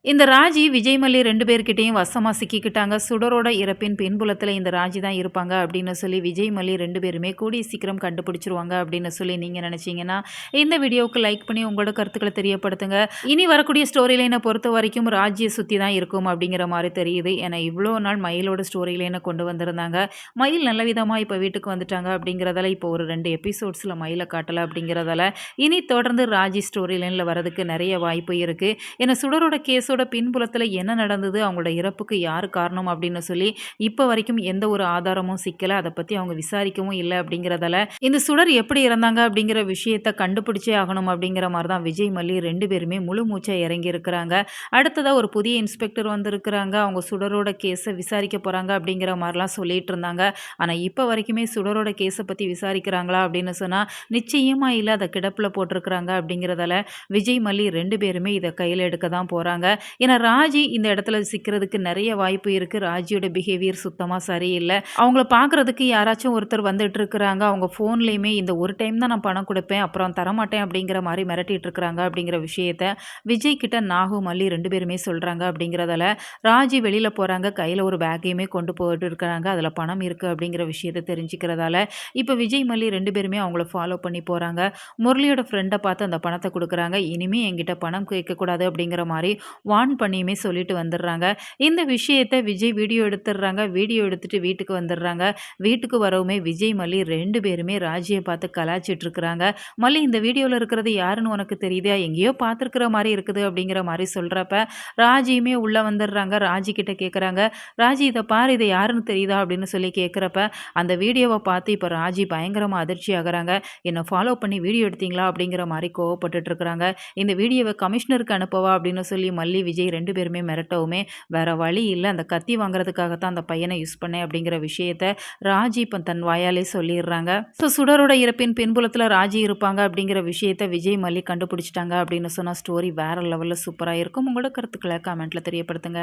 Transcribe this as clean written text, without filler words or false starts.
இந்த ராஜி, விஜய் மல்லி 2 பேர்கிட்டயும் வசமா சிக்கிக்கிட்டாங்க. சுடரோட இறப்பின் பின்புலத்தில இந்த ராஜி தான் இருப்பாங்க அப்படின்னு சொல்லி விஜய் மல்லி 2 பேருமே கூடிய சீக்கிரம் கண்டுபிடிச்சுருவாங்க அப்படின்னு சொல்லி நீங்க நினைச்சீங்கன்னா, இந்த வீடியோவுக்கு லைக் பண்ணி உங்களோட கருத்துக்கள தெரியப்படுத்துங்க. இனி வரக்கூடிய ஸ்டோரி லைன பொறுத்தவரைக்கும் ராஜிய சுத்தி தான் இருக்கும் அப்படிங்கிற மாரி தெரியுது. ஏன்னா இவ்வளோ நாள் மயிலோட ஸ்டோரி லைன கொண்டு வந்திருந்தாங்க. மயில் நல்ல விதமா இப்ப வீட்டுக்கு வந்துட்டாங்க அப்படிங்கிறதால, இப்போ ஒரு 2 எபிசோட்ஸ்ல மயில காட்டல அப்படிங்கிறதால, இனி தொடர்ந்து ராஜி ஸ்டோரி லைன்ல வரதுக்கு நெறைய வாய்ப்பு இருக்கு. ஏன்னா சுடரோட கேஸோட பின்புலத்துல என்ன நடந்தது? அவங்களோட இறப்புக்கு யாரு காரணம்? அப்படின்னு சொல்லி இப்ப வரைக்கும் எந்த ஒரு ஆதாரமும் சிக்கல. அத பத்தி அவங்க விசாரிக்கவும் இல்ல அப்படிங்கிறதால, இந்த சுடர் எப்படி இறந்தாங்க அப்படிங்கிற விஷயத்த கண்டுபிடிச்சே ஆகணும் அப்படிங்கிற மாரி தான் விஜய், மல்லி 2 பேருமே முழு மூச்சா இறங்கி இருக்கிறாங்க. அடுத்ததா ஒரு புதிய இன்ஸ்பெக்டர் வந்திருக்கிறாங்க. அவங்க சுடரோட கேஸ விசாரிக்க போறாங்க அப்படிங்கிற மாரிலாம் சொல்லிட்டு இருந்தாங்க. ஆனா இப்ப வரைக்குமே சுடரோட கேஸ பத்தி விசாரிக்கிறாங்களா அப்படின்னு சொன்னா, நிச்சயமா இல்ல. அத கிடப்புல போட்டிருக்கிறாங்க அப்படிங்கிறதால, விஜய், மல்லி 2 பேருமே இத கையில எடுக்க தான் போறாங்க. ஏன்னா ராஜி இந்த இடத்துல சிக்கிறதுக்கு நெறைய வாய்ப்பு இருக்கு. ராஜியோட பிஹேவியர் சுத்தமா சரியில்ல. அவங்கள பார்க்குறதுக்கு யாராச்சும் ஒருத்தர் வந்துட்டு இருக்கிறாங்க. அவங்க ஃபோன்லயுமே இந்த ஒரு டைம் தான் நான் பணம் குடுப்பேன். அப்புறம் தரமாட்டேன் அப்படிங்கிற மாரி மிரட்டிட்டு இருக்கிறாங்க அப்படிங்கிற விஷயத்த விஜய் கிட்ட நாகு, மல்லி 2 பேருமே சொல்றாங்க அப்படிங்கிறதால, ராஜி வெளியில போறாங்க. கையில ஒரு பேக்கையுமே கொண்டு போயிட்டு இருக்கிறாங்க. அதுல பணம் இருக்கு அப்படிங்கிற விஷயத்த தெரிஞ்சுக்கிறதால, இப்ப விஜய், மல்லி 2 பேருமே அவங்கள ஃபாலோ பண்ணி போறாங்க. முரளியோட ஃப்ரெண்ட பார்த்து அந்த பணத்த குடுக்குறாங்க. இனிமே என்கிட்ட பணம் கேட்கக்கூடாது அப்படிங்கிற மாரி வார்ன் பண்ணியுமே சொல்லிட்டு வந்துடுறாங்க. இந்த விஷயத்த விஜய் வீடியோ எடுத்துடுறாங்க. வீடியோ எடுத்துட்டு வீட்டுக்கு வந்துடுறாங்க. வீட்டுக்கு வரவுமே விஜய், மல்லி 2 பேருமே ராஜிய பார்த்து கலாய்ச்சிட்டு இருக்கிறாங்க. "மல்லி, இந்த வீடியோல இருக்கிறது யாருன்னு உனக்கு தெரியுதா? எங்கேயோ பார்த்துருக்கிற மாரி இருக்குது." அப்படிங்கிற மாரி சொல்றப்ப, ராஜியுமே உள்ள வந்துடுறாங்க. ராஜி கிட்ட கேட்குறாங்க, "ராஜி, இத பாரு. இது யாருன்னு தெரியுதா?" அப்படின்னு சொல்லி கேட்குறப்ப, அந்த வீடியோவ பார்த்து இப்ப ராஜி பயங்கரமா அதிர்ச்சி ஆகுறாங்க. "என்ன ஃபாலோ பண்ணி வீடியோ எடுத்தீங்களா?" அப்படிங்கிற மாரி கோவப்பட்டுட்டு இருக்கிறாங்க. "இந்த வீடியோவ கமிஷனருக்கு அனுப்பவா?" அப்படின்னு சொல்லி மல்லி, விஜய் 2 பேருமே மிரட்டவுமே, வேற வழி இல்ல. அந்த கத்தி வாங்குறதுக்காக தான் அந்த பையன யூஸ் பண்ணேன் அப்படிங்கிற விஷயத்த ராஜி இப்ப தன் வாயாலே சொல்லிர்றாங்க. சுடரோட இறப்பின் பின்புலத்துல ராஜி இருப்பாங்க அப்படிங்கிற விஷயத்த விஜய், மல்லி கண்டுபிடிச்சுட்டாங்க அப்படின்னு சொன்னா ஸ்டோரி வேற லெவல்ல சூப்பரா இருக்கும். உங்களோட கருத்துக்கள கமெண்ட்ல தெரியப்படுத்துங்க.